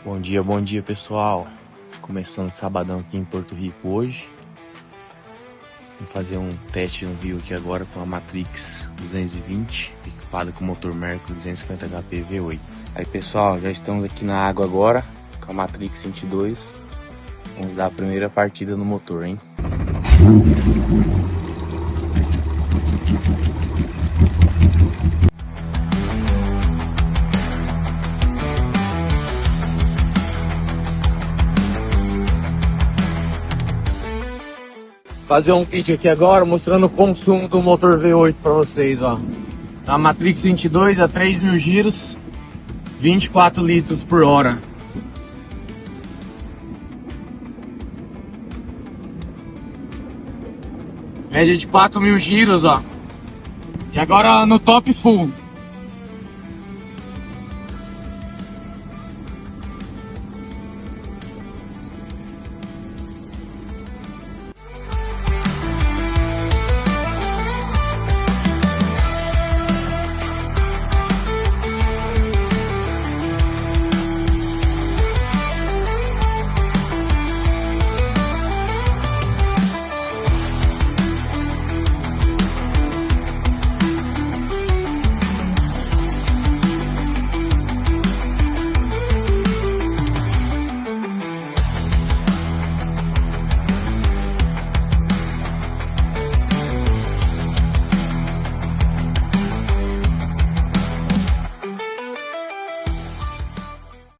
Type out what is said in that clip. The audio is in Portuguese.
Bom dia pessoal. Começando sabadão aqui em Porto Rico hoje. Vamos fazer um teste no Rio aqui agora com a Matrix 220, equipada com motor Mercury 250 HP V8. Aí pessoal, já estamos aqui na água agora com a Matrix 22. Vamos dar a primeira partida no motor, hein? Fazer um vídeo aqui agora mostrando o consumo do motor V8 para vocês, ó. A Matrix 22 a 3.000 giros, 24 litros por hora. Média de 4.000 giros, ó. E agora no top full.